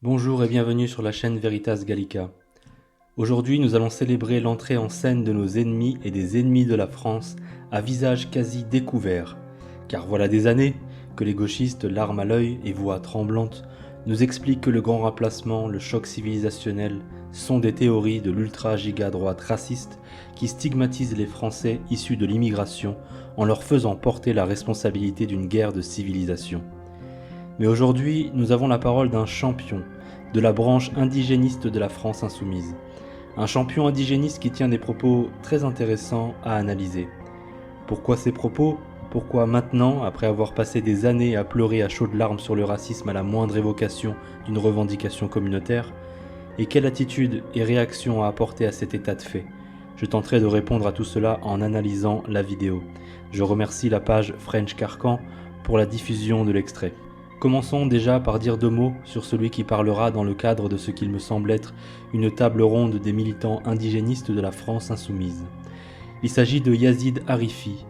Bonjour et bienvenue sur la chaîne Veritas Gallica. Aujourd'hui, nous allons célébrer l'entrée en scène de nos ennemis et des ennemis de la France à visage quasi découvert. Car voilà des années que les gauchistes, larmes à l'œil et voix tremblantes, nous expliquent que le grand remplacement, le choc civilisationnel, sont des théories de l'ultra-giga-droite raciste qui stigmatisent les Français issus de l'immigration en leur faisant porter la responsabilité d'une guerre de civilisation. Mais aujourd'hui, nous avons la parole d'un champion de la branche indigéniste de la France insoumise. Un champion indigéniste qui tient des propos très intéressants à analyser. Pourquoi ces propos ? Pourquoi maintenant, après avoir passé des années à pleurer à chaudes larmes sur le racisme à la moindre évocation d'une revendication communautaire ? Et quelle attitude et réaction à apporter à cet état de fait ? Je tenterai de répondre à tout cela en analysant la vidéo. Je remercie la page French Carcan pour la diffusion de l'extrait. Commençons déjà par dire 2 mots sur celui qui parlera dans le cadre de ce qu'il me semble être une table ronde des militants indigénistes de la France insoumise. Il s'agit de Yazid Harifi,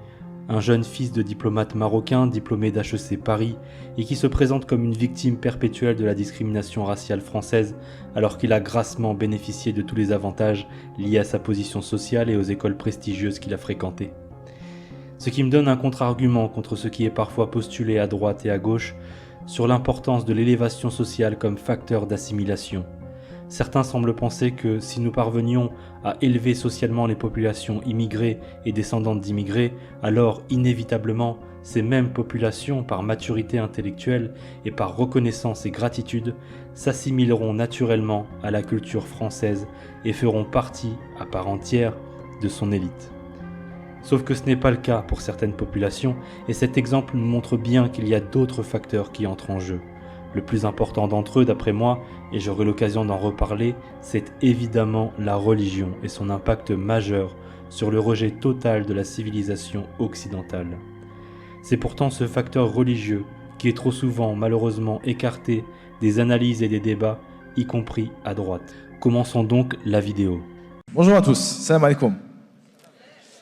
un jeune fils de diplomate marocain diplômé d'HEC Paris et qui se présente comme une victime perpétuelle de la discrimination raciale française alors qu'il a grassement bénéficié de tous les avantages liés à sa position sociale et aux écoles prestigieuses qu'il a fréquentées. Ce qui me donne un contre-argument contre ce qui est parfois postulé à droite et à gauche sur l'importance de l'élévation sociale comme facteur d'assimilation. Certains semblent penser que si nous parvenions à élever socialement les populations immigrées et descendantes d'immigrés, alors inévitablement ces mêmes populations, par maturité intellectuelle et par reconnaissance et gratitude, s'assimileront naturellement à la culture française et feront partie, à part entière, de son élite. Sauf que ce n'est pas le cas pour certaines populations, et cet exemple nous montre bien qu'il y a d'autres facteurs qui entrent en jeu. Le plus important d'entre eux, d'après moi, et j'aurai l'occasion d'en reparler, c'est évidemment la religion et son impact majeur sur le rejet total de la civilisation occidentale. C'est pourtant ce facteur religieux qui est trop souvent malheureusement écarté des analyses et des débats, y compris à droite. Commençons donc la vidéo. Bonjour à tous, salam alaikum.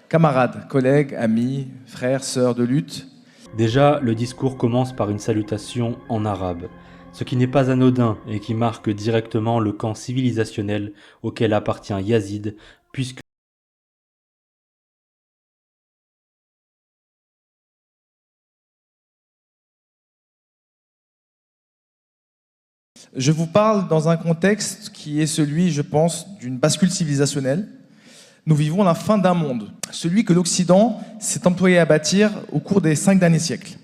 Camarades, collègues, amis, frères, sœurs de lutte. Déjà, le discours commence par une salutation en arabe, ce qui n'est pas anodin et qui marque directement le camp civilisationnel auquel appartient Yazid, puisque Je vous parle dans un contexte qui est celui, je pense, d'une bascule civilisationnelle. Nous vivons la fin d'un monde, celui que l'Occident s'est employé à bâtir au cours des 5 derniers siècles.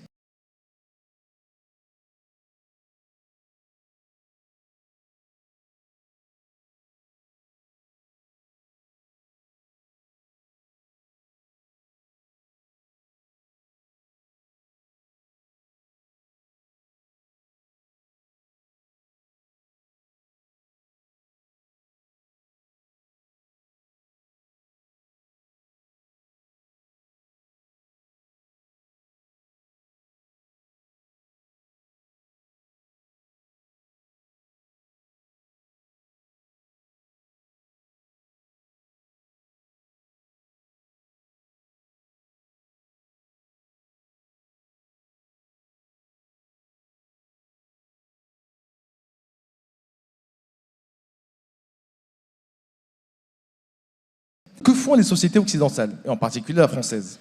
Que font les sociétés occidentales, et en particulier la française?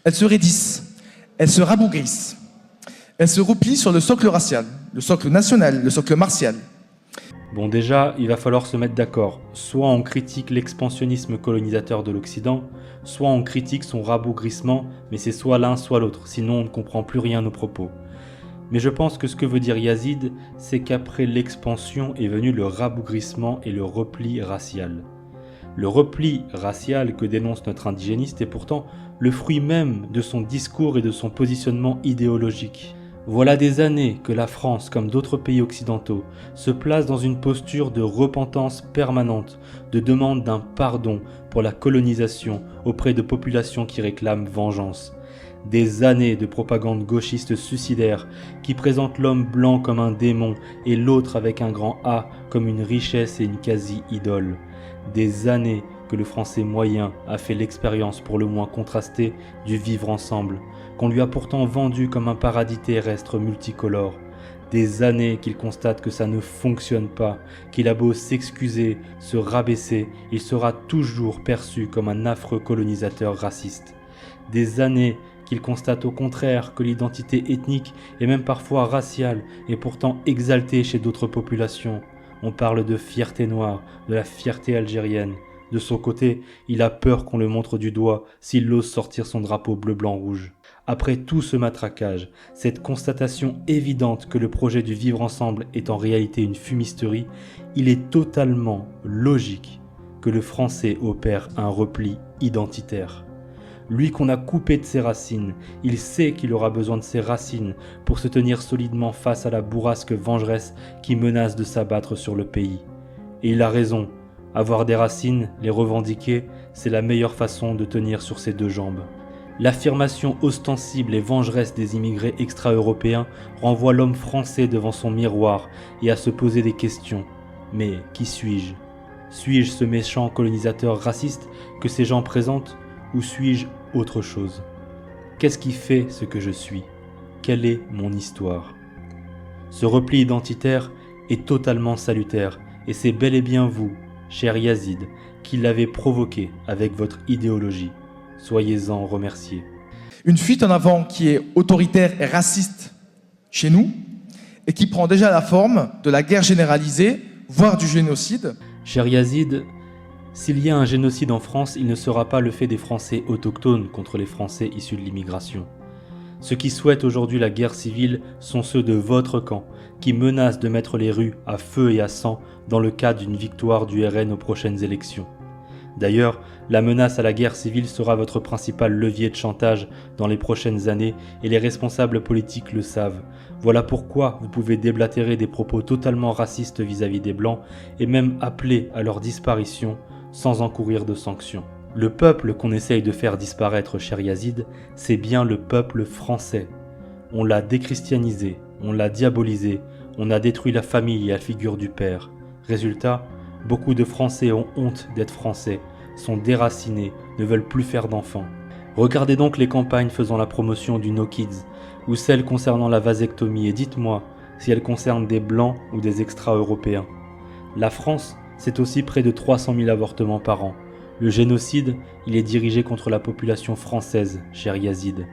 Elles se raidissent, elles se rabougrissent, elles se replient sur le socle racial, le socle national, le socle martial. bon déjà, il va falloir se mettre d'accord. Soit on critique l'expansionnisme colonisateur de l'Occident, soit on critique son rabougrissement, mais c'est soit l'un soit l'autre, sinon on ne comprend plus rien à nos propos. Mais je pense que ce que veut dire Yazid, c'est qu'après l'expansion est venu le rabougrissement et le repli racial. Le repli racial que dénonce notre indigéniste est pourtant le fruit même de son discours et de son positionnement idéologique. Voilà des années que la France, comme d'autres pays occidentaux, se place dans une posture de repentance permanente, de demande d'un pardon pour la colonisation auprès de populations qui réclament vengeance. Des années de propagande gauchiste suicidaire qui présente l'homme blanc comme un démon et l'autre avec un grand A comme une richesse et une quasi-idole. Des années que le français moyen a fait l'expérience pour le moins contrastée du vivre ensemble, qu'on lui a pourtant vendu comme un paradis terrestre multicolore. Des années qu'il constate que ça ne fonctionne pas, qu'il a beau s'excuser, se rabaisser, il sera toujours perçu comme un affreux colonisateur raciste. Des années qu'il constate au contraire que l'identité ethnique et même parfois raciale est pourtant exaltée chez d'autres populations. On parle de fierté noire, de la fierté algérienne. De son côté, il a peur qu'on le montre du doigt s'il ose sortir son drapeau bleu-blanc-rouge. Après tout ce matraquage, cette constatation évidente que le projet du vivre ensemble est en réalité une fumisterie, il est totalement logique que le français opère un repli identitaire. Lui qu'on a coupé de ses racines, il sait qu'il aura besoin de ses racines pour se tenir solidement face à la bourrasque vengeresse qui menace de s'abattre sur le pays. Et il a raison, avoir des racines, les revendiquer, c'est la meilleure façon de tenir sur ses deux jambes. L'affirmation ostensible et vengeresse des immigrés extra-européens renvoie l'homme français devant son miroir et à se poser des questions. Mais qui suis-je ? Suis-je ce méchant colonisateur raciste que ces gens présentent ou suis-je autre chose ? Qu'est-ce qui fait ce que je suis ? Quelle est mon histoire ? Ce repli identitaire est totalement salutaire et c'est bel et bien vous, cher Yazid, qui l'avez provoqué avec votre idéologie. Soyez-en remerciés. Une fuite en avant qui est autoritaire et raciste chez nous et qui prend déjà la forme de la guerre généralisée, voire du génocide. Cher Yazid, s'il y a un génocide en France, il ne sera pas le fait des Français autochtones contre les Français issus de l'immigration. Ceux qui souhaitent aujourd'hui la guerre civile sont ceux de votre camp, qui menacent de mettre les rues à feu et à sang dans le cas d'une victoire du RN aux prochaines élections. D'ailleurs, la menace à la guerre civile sera votre principal levier de chantage dans les prochaines années et les responsables politiques le savent. Voilà pourquoi vous pouvez déblatérer des propos totalement racistes vis-à-vis des Blancs et même appeler à leur disparition sans encourir de sanctions. Le peuple qu'on essaye de faire disparaître, cher Yazid, c'est bien le peuple français. On l'a déchristianisé, on l'a diabolisé, on a détruit la famille et la figure du père. Résultat, beaucoup de Français ont honte d'être Français, sont déracinés, ne veulent plus faire d'enfants. Regardez donc les campagnes faisant la promotion du No Kids, ou celles concernant la vasectomie, et dites-moi si elles concernent des Blancs ou des extra-européens. La France, c'est aussi près de 300 000 avortements par an. Le génocide, il est dirigé contre la population française, cher Yazid.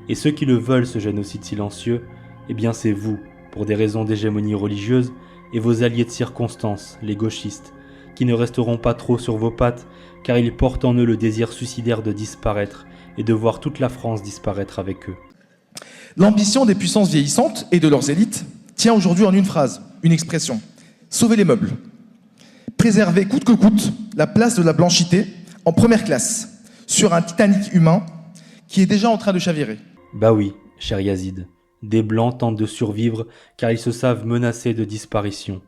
Et ceux qui le veulent, ce génocide silencieux, eh bien c'est vous, pour des raisons d'hégémonie religieuse, et vos alliés de circonstance, les gauchistes, qui ne resteront pas trop sur vos pattes, car ils portent en eux le désir suicidaire de disparaître, et de voir toute la France disparaître avec eux. L'ambition des puissances vieillissantes et de leurs élites tient aujourd'hui en une phrase, une expression. Sauver les meubles. Préserver coûte que coûte la place de la blanchité en première classe, sur un Titanic humain qui est déjà en train de chavirer. Bah oui, cher Yazid. Des Blancs tentent de survivre car ils se savent menacés de disparition.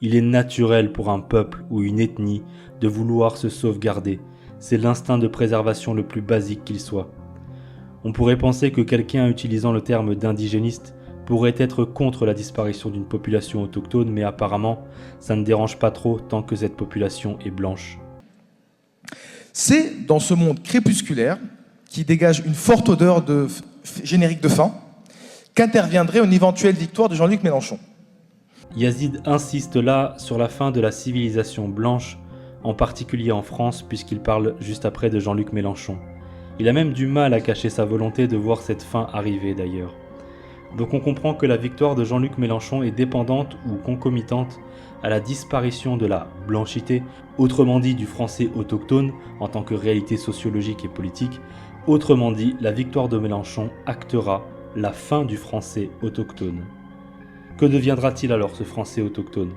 Il est naturel pour un peuple ou une ethnie de vouloir se sauvegarder. C'est l'instinct de préservation le plus basique qu'il soit. On pourrait penser que quelqu'un utilisant le terme d'indigéniste pourrait être contre la disparition d'une population autochtone, mais apparemment, ça ne dérange pas trop tant que cette population est blanche. C'est dans ce monde crépusculaire, qui dégage une forte odeur de générique de fin, qu'interviendrait une éventuelle victoire de Jean-Luc Mélenchon. Yazid insiste là sur la fin de la civilisation blanche, en particulier en France, puisqu'il parle juste après de Jean-Luc Mélenchon. Il a même du mal à cacher sa volonté de voir cette fin arriver d'ailleurs. Donc on comprend que la victoire de Jean-Luc Mélenchon est dépendante ou concomitante à la disparition de la blanchité, autrement dit du français autochtone en tant que réalité sociologique et politique. Autrement dit, la victoire de Mélenchon actera la fin du français autochtone. Que deviendra-t-il alors ce français autochtone ?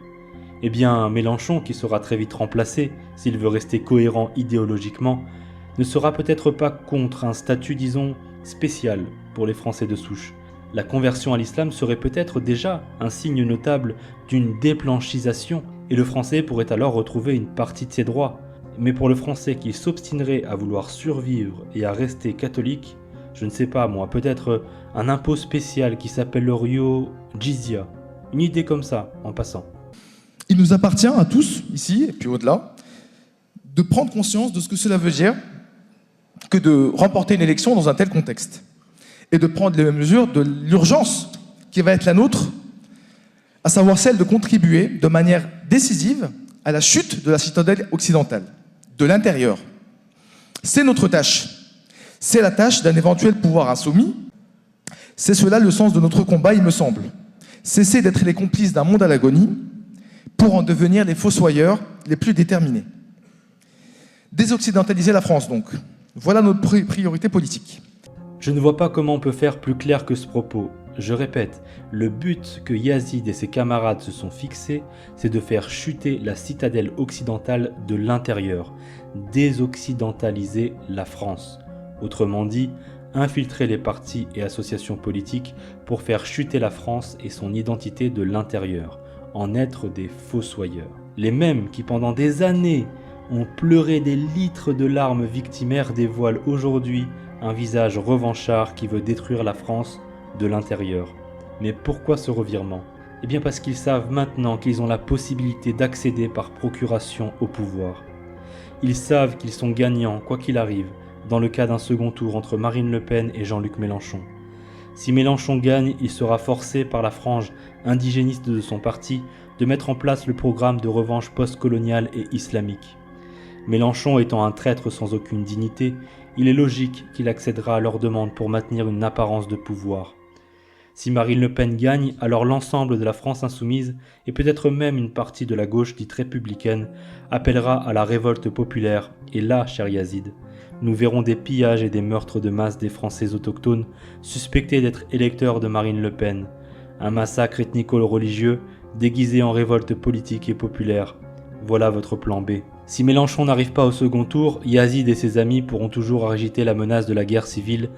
Eh bien, Mélenchon, qui sera très vite remplacé, s'il veut rester cohérent idéologiquement, ne sera peut-être pas contre un statut, disons, spécial pour les Français de souche. La conversion à l'islam serait peut-être déjà un signe notable d'une déblanchisation, et le français pourrait alors retrouver une partie de ses droits. Mais pour le français qui s'obstinerait à vouloir survivre et à rester catholique, je ne sais pas moi, peut-être un impôt spécial qui s'appellerait Jizya. Une idée comme ça, en passant. Il nous appartient à tous, ici, et puis au-delà, de prendre conscience de ce que cela veut dire que de remporter une élection dans un tel contexte. Et de prendre les mesures de l'urgence qui va être la nôtre à savoir celle de contribuer de manière décisive à la chute de la citadelle occidentale, de l'intérieur. C'est notre tâche. C'est la tâche d'un éventuel pouvoir insoumis. C'est cela le sens de notre combat, il me semble. Cesser d'être les complices d'un monde à l'agonie pour en devenir les fossoyeurs les plus déterminés. Désoccidentaliser la France, donc. Voilà notre priorité politique. Je ne vois pas comment on peut faire plus clair que ce propos. Je répète, le but que Yazid et ses camarades se sont fixés, c'est de faire chuter la citadelle occidentale de l'intérieur, désoccidentaliser la France. Autrement dit, infiltrer les partis et associations politiques pour faire chuter la France et son identité de l'intérieur, en être des fossoyeurs. Les mêmes qui pendant des années ont pleuré des litres de larmes victimaires dévoilent aujourd'hui un visage revanchard qui veut détruire la France de l'intérieur. Mais pourquoi ce revirement ? Eh bien parce qu'ils savent maintenant qu'ils ont la possibilité d'accéder par procuration au pouvoir. Ils savent qu'ils sont gagnants, quoi qu'il arrive, dans le cas d'un second tour entre Marine Le Pen et Jean-Luc Mélenchon. Si Mélenchon gagne, il sera forcé par la frange indigéniste de son parti de mettre en place le programme de revanche postcoloniale et islamique. Mélenchon étant un traître sans aucune dignité, il est logique qu'il accédera à leurs demandes pour maintenir une apparence de pouvoir. Si Marine Le Pen gagne, alors l'ensemble de la France insoumise, et peut-être même une partie de la gauche dite républicaine, appellera à la révolte populaire, et là, cher Yazid, nous verrons des pillages et des meurtres de masse des Français autochtones suspectés d'être électeurs de Marine Le Pen, un massacre ethnico-religieux déguisé en révolte politique et populaire. Voilà votre plan B. Si Mélenchon n'arrive pas au second tour, Yazid et ses amis pourront toujours agiter la menace de la guerre civile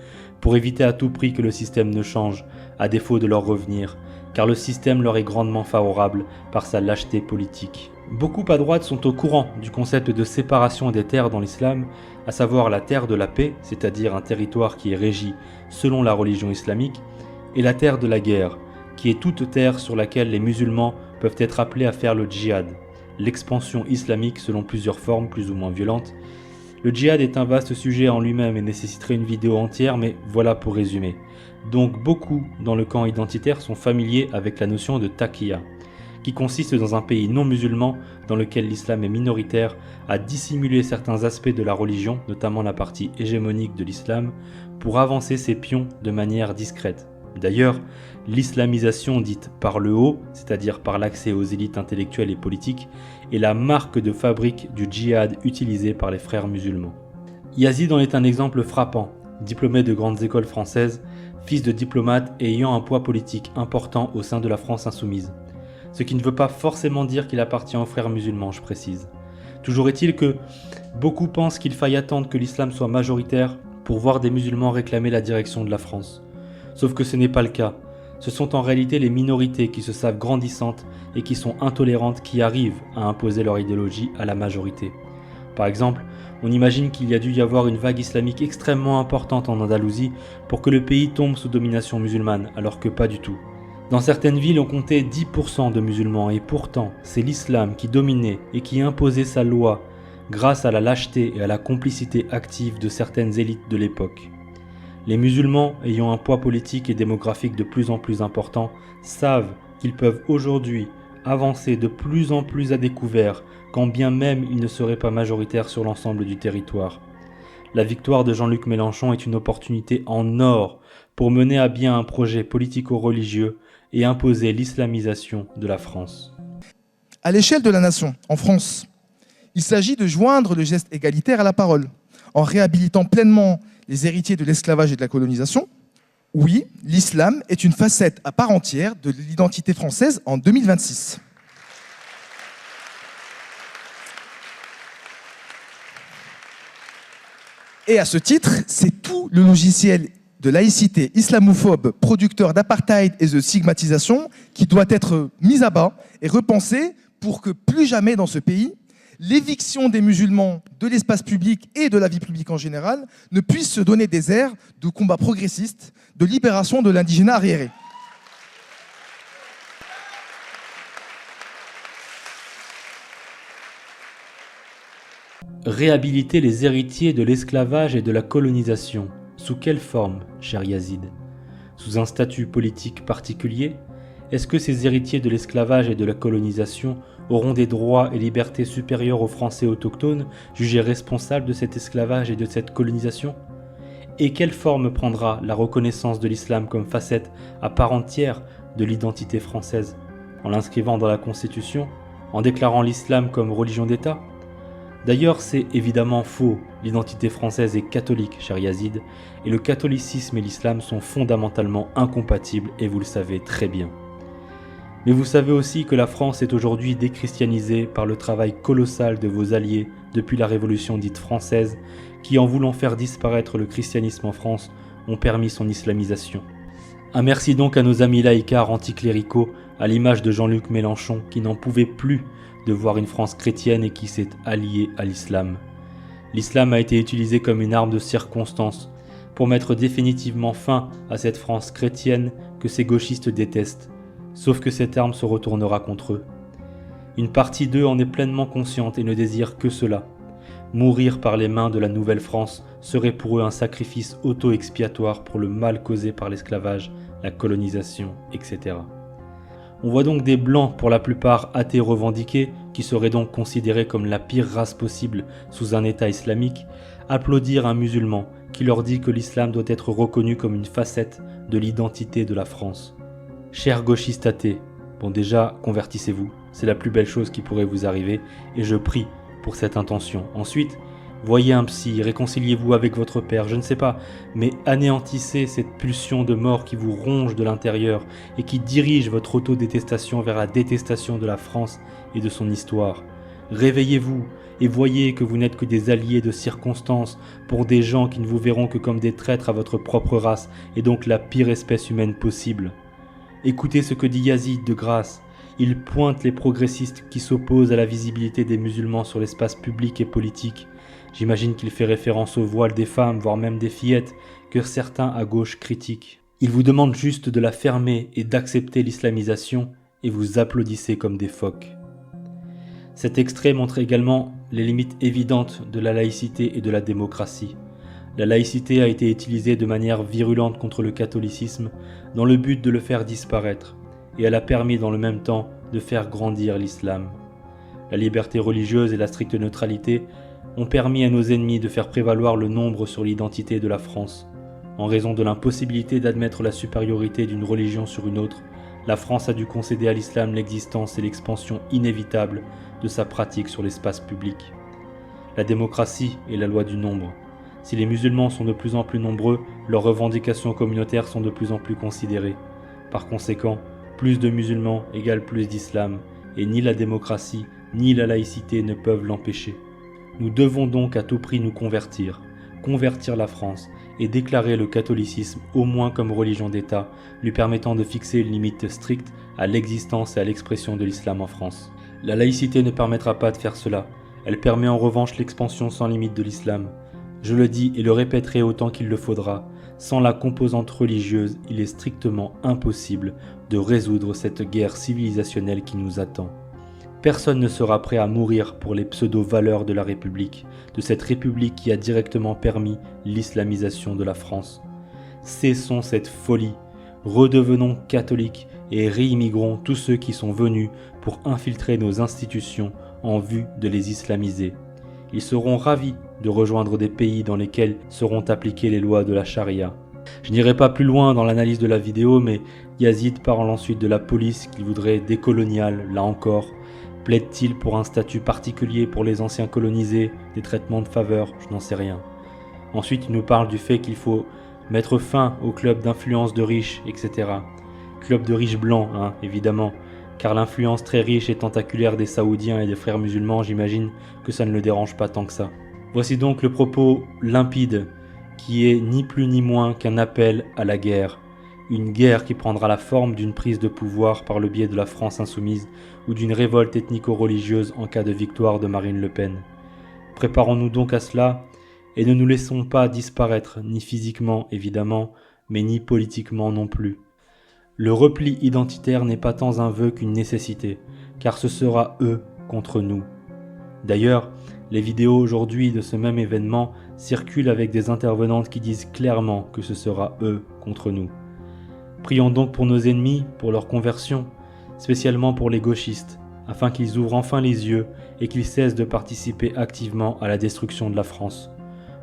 pour éviter à tout prix que le système ne change, à défaut de leur revenir, car le système leur est grandement favorable par sa lâcheté politique. Beaucoup à droite sont au courant du concept de séparation des terres dans l'islam, à savoir la terre de la paix, c'est-à-dire un territoire qui est régi selon la religion islamique, et la terre de la guerre, qui est toute terre sur laquelle les musulmans peuvent être appelés à faire le djihad, l'expansion islamique selon plusieurs formes plus ou moins violentes. Le djihad est un vaste sujet en lui-même et nécessiterait une vidéo entière, mais voilà pour résumer. Donc beaucoup dans le camp identitaire sont familiers avec la notion de taqiyya, qui consiste dans un pays non musulman dans lequel l'islam est minoritaire à dissimuler certains aspects de la religion, notamment la partie hégémonique de l'islam, pour avancer ses pions de manière discrète. D'ailleurs, l'islamisation dite par le haut, c'est-à-dire par l'accès aux élites intellectuelles et politiques, est la marque de fabrique du djihad utilisé par les frères musulmans. Yazid en est un exemple frappant, diplômé de grandes écoles françaises, fils de diplomate et ayant un poids politique important au sein de la France insoumise. Ce qui ne veut pas forcément dire qu'il appartient aux frères musulmans, je précise. Toujours est-il que beaucoup pensent qu'il faille attendre que l'islam soit majoritaire pour voir des musulmans réclamer la direction de la France. Sauf que ce n'est pas le cas. Ce sont en réalité les minorités qui se savent grandissantes et qui sont intolérantes qui arrivent à imposer leur idéologie à la majorité. Par exemple, on imagine qu'il y a dû y avoir une vague islamique extrêmement importante en Andalousie pour que le pays tombe sous domination musulmane, alors que pas du tout. Dans certaines villes, on comptait 10% de musulmans et pourtant, c'est l'islam qui dominait et qui imposait sa loi grâce à la lâcheté et à la complicité active de certaines élites de l'époque. Les musulmans, ayant un poids politique et démographique de plus en plus important, savent qu'ils peuvent aujourd'hui avancer de plus en plus à découvert, quand bien même ils ne seraient pas majoritaires sur l'ensemble du territoire. La victoire de Jean-Luc Mélenchon est une opportunité en or pour mener à bien un projet politico-religieux et imposer l'islamisation de la France. À l'échelle de la nation, en France, il s'agit de joindre le geste égalitaire à la parole, en réhabilitant pleinement les héritiers de l'esclavage et de la colonisation. Oui, l'islam est une facette à part entière de l'identité française en 2026. Et à ce titre, c'est tout le logiciel de laïcité islamophobe, producteur d'apartheid et de stigmatisation, qui doit être mis à bas et repensé pour que plus jamais dans ce pays, l'éviction des musulmans de l'espace public et de la vie publique en général ne puisse se donner des airs de combat progressiste, de libération de l'indigénat arriéré. Réhabiliter les héritiers de l'esclavage et de la colonisation. Sous quelle forme, cher Yazid ? Sous un statut politique particulier ? Est-ce que ces héritiers de l'esclavage et de la colonisation auront des droits et libertés supérieurs aux Français autochtones, jugés responsables de cet esclavage et de cette colonisation ? Et quelle forme prendra la reconnaissance de l'islam comme facette à part entière de l'identité française ? En l'inscrivant dans la Constitution ? En déclarant l'islam comme religion d'État ? D'ailleurs, c'est évidemment faux. L'identité française est catholique, cher Yazid, et le catholicisme et l'islam sont fondamentalement incompatibles, et vous le savez très bien. Mais vous savez aussi que la France est aujourd'hui déchristianisée par le travail colossal de vos alliés depuis la Révolution dite française, qui, en voulant faire disparaître le christianisme en France, ont permis son islamisation. Un merci donc à nos amis laïcards anticléricaux, à l'image de Jean-Luc Mélenchon, qui n'en pouvait plus de voir une France chrétienne et qui s'est allié à l'islam. L'islam a été utilisé comme une arme de circonstance pour mettre définitivement fin à cette France chrétienne que ces gauchistes détestent, sauf que cette arme se retournera contre eux. Une partie d'eux en est pleinement consciente et ne désire que cela. Mourir par les mains de la nouvelle France serait pour eux un sacrifice auto-expiatoire pour le mal causé par l'esclavage, la colonisation, etc. On voit donc des blancs, pour la plupart athées revendiqués, qui seraient donc considérés comme la pire race possible sous un État islamique, applaudir un musulman qui leur dit que l'islam doit être reconnu comme une facette de l'identité de la France. Chers gauchistes athées, bon déjà, convertissez-vous, c'est la plus belle chose qui pourrait vous arriver, et je prie pour cette intention. Ensuite, voyez un psy, réconciliez-vous avec votre père, je ne sais pas, mais anéantissez cette pulsion de mort qui vous ronge de l'intérieur et qui dirige votre autodétestation vers la détestation de la France et de son histoire. Réveillez-vous et voyez que vous n'êtes que des alliés de circonstance pour des gens qui ne vous verront que comme des traîtres à votre propre race et donc la pire espèce humaine possible. Écoutez ce que dit Yazid de grâce. Il pointe les progressistes qui s'opposent à la visibilité des musulmans sur l'espace public et politique. J'imagine qu'il fait référence au voile des femmes, voire même des fillettes, que certains à gauche critiquent. Il vous demande juste de la fermer et d'accepter l'islamisation, et vous applaudissez comme des phoques. Cet extrait montre également les limites évidentes de la laïcité et de la démocratie. La laïcité a été utilisée de manière virulente contre le catholicisme dans le but de le faire disparaître, et elle a permis dans le même temps de faire grandir l'islam. La liberté religieuse et la stricte neutralité ont permis à nos ennemis de faire prévaloir le nombre sur l'identité de la France. En raison de l'impossibilité d'admettre la supériorité d'une religion sur une autre, la France a dû concéder à l'islam l'existence et l'expansion inévitable de sa pratique sur l'espace public. La démocratie est la loi du nombre. Si les musulmans sont de plus en plus nombreux, leurs revendications communautaires sont de plus en plus considérées. Par conséquent, plus de musulmans égale plus d'islam, et ni la démocratie ni la laïcité ne peuvent l'empêcher. Nous devons donc à tout prix nous convertir la France et déclarer le catholicisme au moins comme religion d'État, lui permettant de fixer une limite stricte à l'existence et à l'expression de l'islam en France. La laïcité ne permettra pas de faire cela, elle permet en revanche l'expansion sans limite de l'islam. Je le dis et le répéterai autant qu'il le faudra, sans la composante religieuse, il est strictement impossible de résoudre cette guerre civilisationnelle qui nous attend. Personne ne sera prêt à mourir pour les pseudo-valeurs de la République, de cette République qui a directement permis l'islamisation de la France. Cessons cette folie, redevenons catholiques et réimmigrons tous ceux qui sont venus pour infiltrer nos institutions en vue de les islamiser. Ils seront ravis de rejoindre des pays dans lesquels seront appliquées les lois de la charia. Je n'irai pas plus loin dans l'analyse de la vidéo, mais Yazid parle ensuite de la police qu'il voudrait décoloniale, là encore. Plaide-t-il pour un statut particulier pour les anciens colonisés, des traitements de faveur, je n'en sais rien. Ensuite, il nous parle du fait qu'il faut mettre fin aux clubs d'influence de riches, etc. Club de riches blancs, évidemment, car l'influence très riche et tentaculaire des Saoudiens et des frères musulmans, j'imagine que ça ne le dérange pas tant que ça. Voici donc le propos limpide, qui est ni plus ni moins qu'un appel à la guerre. Une guerre qui prendra la forme d'une prise de pouvoir par le biais de la France insoumise ou d'une révolte ethnico-religieuse en cas de victoire de Marine Le Pen. Préparons-nous donc à cela et ne nous laissons pas disparaître, ni physiquement évidemment, mais ni politiquement non plus. Le repli identitaire n'est pas tant un vœu qu'une nécessité, car ce sera eux contre nous. D'ailleurs, les vidéos aujourd'hui de ce même événement circulent avec des intervenantes qui disent clairement que ce sera eux contre nous. Prions donc pour nos ennemis, pour leur conversion, spécialement pour les gauchistes, afin qu'ils ouvrent enfin les yeux et qu'ils cessent de participer activement à la destruction de la France.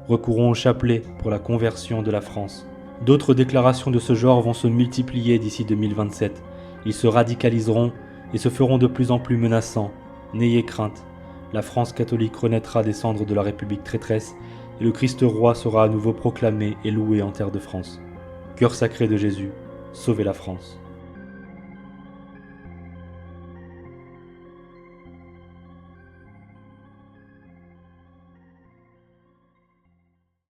Recourons au chapelet pour la conversion de la France. D'autres déclarations de ce genre vont se multiplier d'ici 2027. Ils se radicaliseront et se feront de plus en plus menaçants. N'ayez crainte, la France catholique renaîtra des cendres de la République traîtresse et le Christ roi sera à nouveau proclamé et loué en terre de France. Cœur sacré de Jésus, sauvez la France.